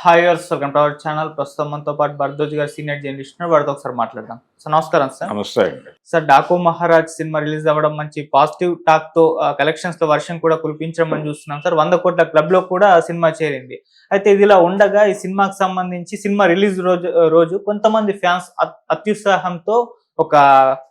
Hi yours welcome to our channel. ప్రస్తుతం మనతో పాటు భరద్వాజ్ గారు సీనియర్ జర్నలిస్ట్ ఉన్నారు. వారితో ఒకసారి మాట్లాడదాం. సార్ నమస్కారం సార్. నమస్తే అండి. Sir Daaku Maharaj cinema release అవ్వడం మంచి పాజిటివ్ టాక్ తో కలెక్షన్స్ లో వర్షం కూడా కురిపించడం చూస్తున్నాం సార్. 100 కోట్ల క్లబ్ లో కూడా సినిమా చేరింది. అయితే ఇదిలా ఉండగా ఈ సినిమాకి సంబంధించి సినిమా రిలీజ్ రోజు కొంతమంది ఫ్యాన్స్ అత్యుత్సాహంతో ఒక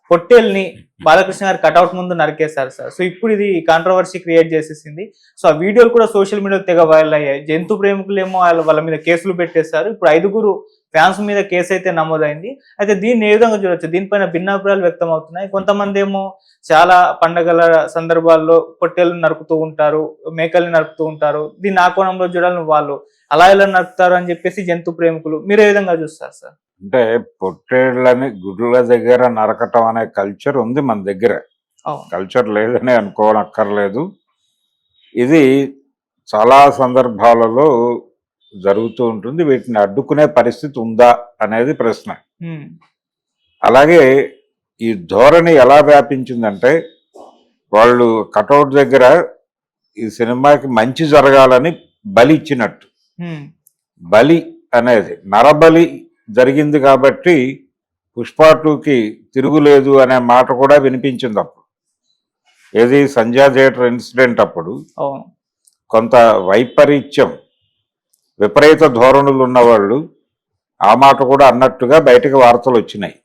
పొట్టేల్ని బాలకృష్ణ గారి కటౌట్ ముందు నరికేశారు సార్. సో ఇప్పుడు ఇది కాంట్రవర్సీ క్రియేట్ చేసేసింది. సో ఆ వీడియోలు కూడా సోషల్ మీడియాలో తెగ వైరల్ అయ్యాయి. జంతు ప్రేమికులేమో వాళ్ళ మీద కేసులు పెట్టేశారు. ఇప్పుడు 5 ఫ్యాన్స్ మీద కేసు అయితే నమోదైంది. అయితే దీన్ని ఏ విధంగా చూడొచ్చు? దీనిపైన భిన్నాభిప్రాయాలు వ్యక్తం అవుతున్నాయి. కొంతమంది ఏమో చాలా పండగల సందర్భాల్లో పొట్టేళ్ళని నరుకుతూ ఉంటారు, మేకల్ని నరుకుతూ ఉంటారు. దీన్ని ఆ కోణంలో చూడాలని వాళ్ళు అలా ఎలా నరుకుతారు అని చెప్పేసి జంతు ప్రేమికులు. మీరు ఏ విధంగా చూస్తారు సార్? అంటే పొట్టేళ్ళని గుడ్ల దగ్గర నరకటం అనే కల్చర్ ఉంది మన దగ్గర. కల్చర్ లేదని అనుకోనక్కర్లేదు. ఇది చాలా సందర్భాలలో జరుగుతూ ఉంటుంది. వీటిని అడ్డుకునే పరిస్థితి ఉందా అనేది ప్రశ్న. అలాగే ఈ ధోరణి ఎలా వ్యాపించిందంటే, వాళ్ళు కటౌట్ దగ్గర ఈ సినిమాకి మంచి జరగాలని బలి ఇచ్చినట్టు. బలి అనేది నరబలి జరిగింది కాబట్టి పుష్ప 2కి తిరుగులేదు అనే మాట కూడా వినిపించింది అప్పుడు. ఏది సంజయ్ థియేటర్ ఇన్సిడెంట్ అప్పుడు కొంత వైపరీత్యం, విపరీత ధోరణులు ఉన్నవాళ్ళు ఆ మాట కూడా అన్నట్టుగా బయటకు వార్తలు వచ్చినాయి.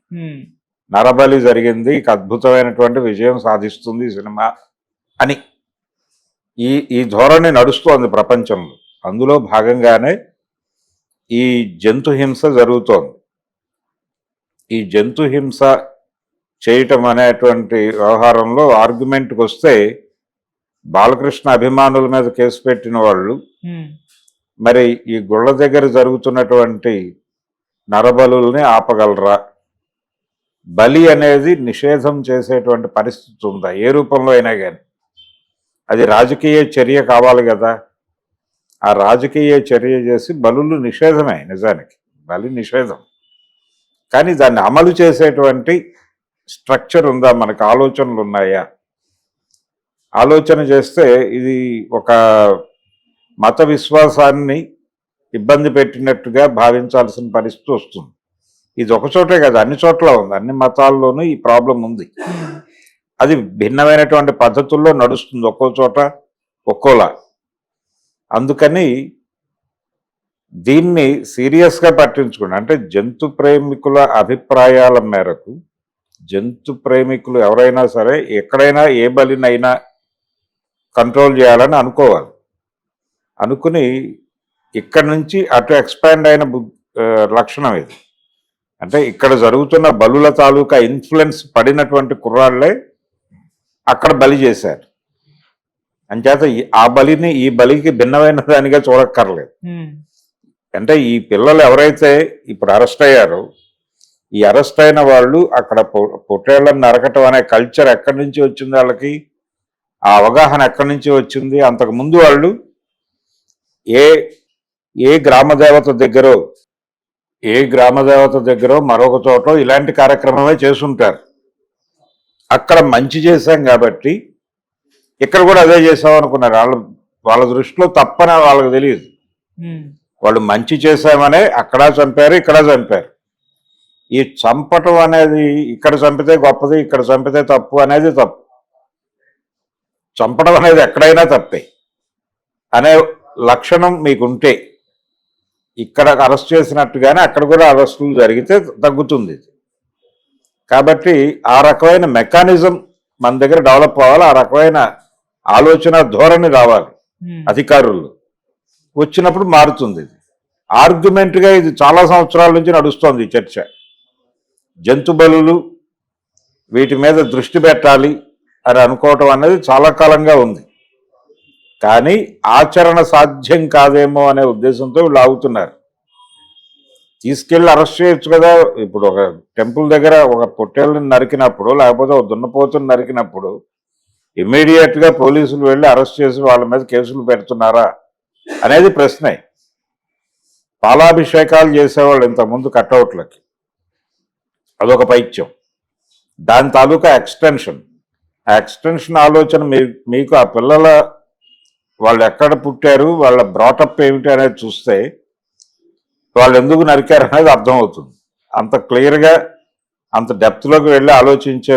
నరబలి జరిగింది, అద్భుతమైనటువంటి విజయం సాధిస్తుంది సినిమా అని ఈ ధోరణి నడుస్తోంది ప్రపంచంలో. అందులో భాగంగానే ఈ జంతు హింస జరుగుతోంది. ఈ జంతు హింస చేయటం అనేటువంటి వ్యవహారంలో ఆర్గ్యుమెంట్కి వస్తే, బాలకృష్ణ అభిమానుల మీద కేసు పెట్టిన వాళ్ళు మరి ఈ గుళ్ళ దగ్గర జరుగుతున్నటువంటి నరబలుల్ని ఆపగలరా? బలి అనేది నిషేధం చేసేటువంటి పరిస్థితి ఉందా ఏ రూపంలో అయినా కానీ? అది రాజకీయ చర్య కావాలి కదా. ఆ రాజకీయ చర్య చేసి బలులు నిషేధమే, నిజానికి బలి నిషేధం. కానీ దాన్ని అమలు చేసేటువంటి స్ట్రక్చర్ ఉందా? మనకు ఆలోచనలు ఉన్నాయా? ఆలోచన చేస్తే ఇది ఒక మత విశ్వాసాన్ని ఇబ్బంది పెట్టినట్టుగా భావించాల్సిన పరిస్థితి వస్తుంది. ఇది ఒక చోటే కదా, అన్ని చోట్ల ఉంది. అన్ని మతాల్లోనూ ఈ ప్రాబ్లం ఉంది. అది భిన్నమైనటువంటి పద్ధతుల్లో నడుస్తుంది, ఒక్కో చోట ఒక్కోలా. అందుకని దీన్ని సీరియస్గా పట్టించుకోండి. అంటే జంతు ప్రేమికుల అభిప్రాయాల మేరకు, జంతు ప్రేమికులు ఎవరైనా సరే ఎక్కడైనా ఏ బలినైనా కంట్రోల్ చేయాలని అనుకోవాలి. అనుకుని ఇక్కడి నుంచి అటు ఎక్స్పాండ్ అయిన లక్షణం ఇది. అంటే ఇక్కడ జరుగుతున్న బలుల తాలూకా ఇన్ఫ్లుయెన్స్ పడినటువంటి కుర్రాళ్లే అక్కడ బలి చేశారు. అంచేత ఆ బలిని ఈ బలికి భిన్నమైన దానిగా చూడక్కర్లేదు. అంటే ఈ పిల్లలు ఎవరైతే ఇప్పుడు అరెస్ట్ అయ్యారో, ఈ అరెస్ట్ అయిన వాళ్ళు అక్కడ పొట్టేళ్లను నరకటం అనే కల్చర్ ఎక్కడి నుంచి వచ్చింది, వాళ్ళకి ఆ అవగాహన ఎక్కడి నుంచి వచ్చింది? అంతకుముందు వాళ్ళు ఏ గ్రామదేవత దగ్గర మరొక చోట ఇలాంటి కార్యక్రమమే చేసుంటారు. అక్కడ మంచి చేశాం కాబట్టి ఇక్కడ కూడా అదే చేసాం అనుకున్నారు. వాళ్ళ దృష్టిలో తప్పని వాళ్ళకి తెలియదు. వాళ్ళు మంచి చేశామనే అక్కడ చంపారు, ఇక్కడ చంపారు. ఈ చంపటం అనేది ఇక్కడ చంపితే గొప్పది, ఇక్కడ చంపితే తప్పు అనేది తప్పు. చంపడం అనేది ఎక్కడైనా తప్పే అనే లక్షణం మీకుంటే, ఇక్కడ అరెస్ట్ చేసినట్టుగానే అక్కడ కూడా అరెస్టులు జరిగితే తగ్గుతుంది. కాబట్టి ఆ రకమైన మెకానిజం మన దగ్గర డెవలప్ అవ్వాలి. ఆ రకమైన ఆలోచన ధోరణి రావాలి అధికారులు. వచ్చినప్పుడు మారుతుంది. ఆర్గ్యుమెంట్గా ఇది చాలా సంవత్సరాల నుంచి నడుస్తోంది ఈ చర్చ. జంతు బలులు, వీటి మీద దృష్టి పెట్టాలి అని అనుకోవటం అనేది చాలా కాలంగా ఉంది. కానీ ఆచరణ సాధ్యం కాదేమో అనే ఉద్దేశంతో వీళ్ళు ఆగుతున్నారు. తీసుకెళ్ళి అరెస్ట్ చేయొచ్చు కదా. ఇప్పుడు ఒక టెంపుల్ దగ్గర ఒక పొట్టేళ్ళని నరికినప్పుడు, లేకపోతే ఒక దున్నపోతుని నరికినప్పుడు ఇమ్మీడియట్గా పోలీసులు వెళ్ళి అరెస్ట్ చేసి వాళ్ళ మీద కేసులు పెడుతున్నారా అనేది ప్రశ్నే. పాలాభిషేకాలు చేసేవాళ్ళు ఇంతకుముందు కట్అవుట్లకి, అదొక పైత్యం. దాని తాలూకా ఎక్స్టెన్షన్, ఆ ఎక్స్టెన్షన్ ఆలోచన మీకు ఆ పిల్లల వాళ్ళు ఎక్కడ పుట్టారు, వాళ్ళ బ్రాటప్ ఏమిటి అనేది చూస్తే వాళ్ళు ఎందుకు నరికారు అనేది అర్థమవుతుంది. అంత క్లియర్గా అంత డెప్త్లోకి వెళ్ళి ఆలోచించే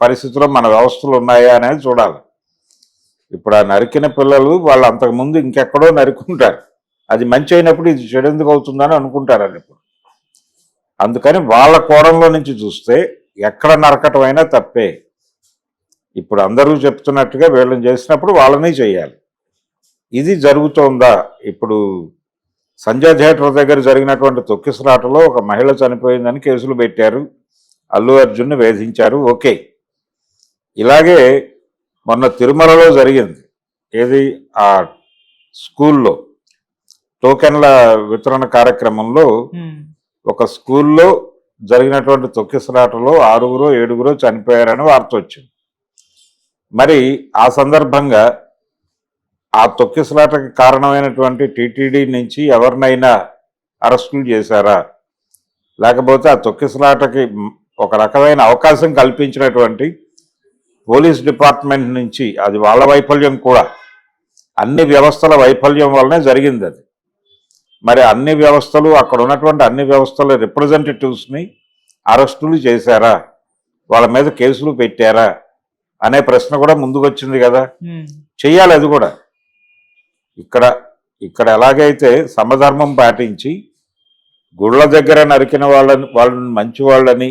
పరిస్థితిలో మన వ్యవస్థలు ఉన్నాయా అనేది చూడాలి. ఇప్పుడు ఆ నరికిన పిల్లలు వాళ్ళు అంతకుముందు ఇంకెక్కడో నరుకుంటారు, అది మంచి అయినప్పుడు ఇది చెడు ఎందుకు అవుతుందని అనుకుంటారని. ఇప్పుడు అందుకని వాళ్ళ కోణంలో నుంచి చూస్తే ఎక్కడ నరకటం అయినా తప్పే. ఇప్పుడు అందరూ చెప్తున్నట్టుగా వీళ్ళని చేసినప్పుడు వాళ్ళని చేయాలి. ఇది జరుగుతోందా? ఇప్పుడు సంజయ్ థియేటర్ దగ్గర జరిగినటువంటి తొక్కిసలాటలో ఒక మహిళ చనిపోయిందని కేసులు పెట్టారు, అల్లు అర్జున్ని వేధించారు, ఓకే. ఇలాగే మొన్న తిరుమలలో జరిగింది, ఏది ఆ స్కూల్లో టోకెన్ల వితరణ కార్యక్రమంలో ఒక స్కూల్లో జరిగినటువంటి తొక్కిసలాటలో 6గురో 7గురో చనిపోయారని వార్త వచ్చింది. మరి ఆ సందర్భంగా ఆ తొక్కిసలాటకి కారణమైనటువంటి టీటీడీ నుంచి ఎవరినైనా అరెస్టులు చేశారా, లేకపోతే ఆ తొక్కిసలాటకి ఒక రకమైన అవకాశం కల్పించినటువంటి పోలీస్ డిపార్ట్మెంట్ నుంచి, అది వాళ్ళ వైఫల్యం కూడా, అన్ని వ్యవస్థల వైఫల్యం వల్లనే జరిగింది అది. మరి అన్ని వ్యవస్థలు, అక్కడ ఉన్నటువంటి అన్ని వ్యవస్థల రిప్రజెంటేటివ్స్ని అరెస్టులు చేశారా, వాళ్ళ మీద కేసులు పెట్టారా అనే ప్రశ్న కూడా ముందుకు వచ్చింది కదా. చెయ్యాలి అది కూడా. ఇక్కడ ఎలాగైతే సమధర్మం పాటించి గుళ్ళ దగ్గర నరికిన వాళ్ళని మంచి వాళ్ళని,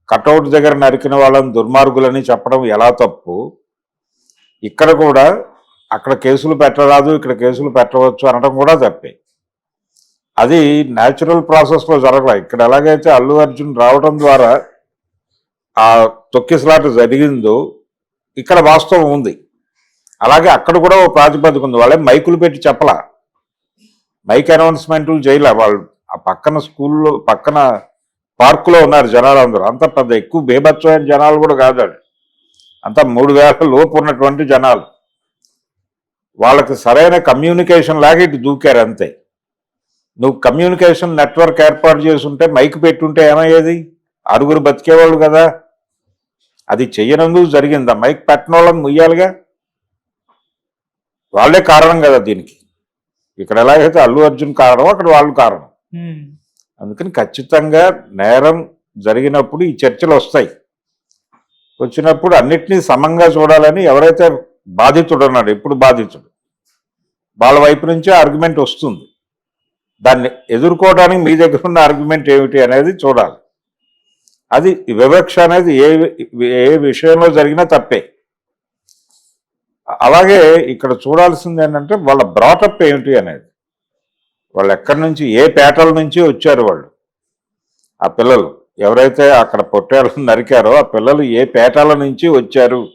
కటౌట్ దగ్గర నరికిన వాళ్ళని దుర్మార్గులని చెప్పడం ఎలా తప్పు, ఇక్కడ కూడా అక్కడ కేసులు పెట్టరాదు ఇక్కడ కేసులు పెట్టవచ్చు అనడం కూడా తప్పే. అది న్యాచురల్ ప్రాసెస్లో జరగలే. ఇక్కడ ఎలాగైతే అల్లు అర్జున్ రావడం ద్వారా ఆ తొక్కిసలాట జరిగిందో ఇక్కడ వాస్తవం ఉంది. అలాగే అక్కడ కూడా ఓ ప్రాతిపదిక ఉంది. వాళ్ళే మైకులు పెట్టి చెప్పలా, మైక్ అనౌన్స్మెంట్లు చేయలే. వాళ్ళు ఆ పక్కన స్కూల్లో పక్కన పార్కులో ఉన్నారు జనాలు అందరూ. అంత పెద్ద ఎక్కువ బేభత్సమైన జనాలు కూడా కాదు, అంతా 3000 లోపు ఉన్నటువంటి జనాలు. వాళ్ళకి సరైన కమ్యూనికేషన్ లాగా ఇటు దూకారు అంతే. నువ్వు కమ్యూనికేషన్ నెట్వర్క్ ఏర్పాటు చేసుంటే, మైక్ పెట్టుంటే ఏమయ్యేది? 6గురు బతికేవాళ్ళు కదా. అది చెయ్యనందుకు జరిగిందా? మైక్ పెట్టిన వాళ్ళని ముయ్యాలిగా, వాళ్ళే కారణం కదా దీనికి. ఇక్కడ ఎలాగైతే అల్లు అర్జున్ కారణం, అక్కడ వాళ్ళు కారణం. అందుకని ఖచ్చితంగా నేరం జరిగినప్పుడు ఈ చర్చలు వస్తాయి. వచ్చినప్పుడు అన్నిటినీ సమంగా చూడాలని, ఎవరైతే బాధితుడు ఉన్నాడు, ఇప్పుడు బాధితుడు, వాళ్ళ వైపు నుంచే ఆర్గ్యుమెంట్ వస్తుంది. దాన్ని ఎదుర్కోవడానికి మీ దగ్గర ఉన్న ఆర్గ్యుమెంట్ ఏమిటి అనేది చూడాలి. అది వివక్ష అనేది ఏ విషయంలో జరిగినా తప్పే. అలాగే ఇక్కడ చూడాల్సింది ఏంటంటే వాళ్ళ బ్రాటప్ ఏమిటి అనేది. వాళ్ళు ఎక్కడి నుంచి, ఏ పేటల నుంచి వచ్చారు వాళ్ళు, ఆ పిల్లలు ఎవరైతే అక్కడ పొట్టేళ్ళను నరికారో ఆ పిల్లలు ఏ పేటల నుంచి వచ్చారు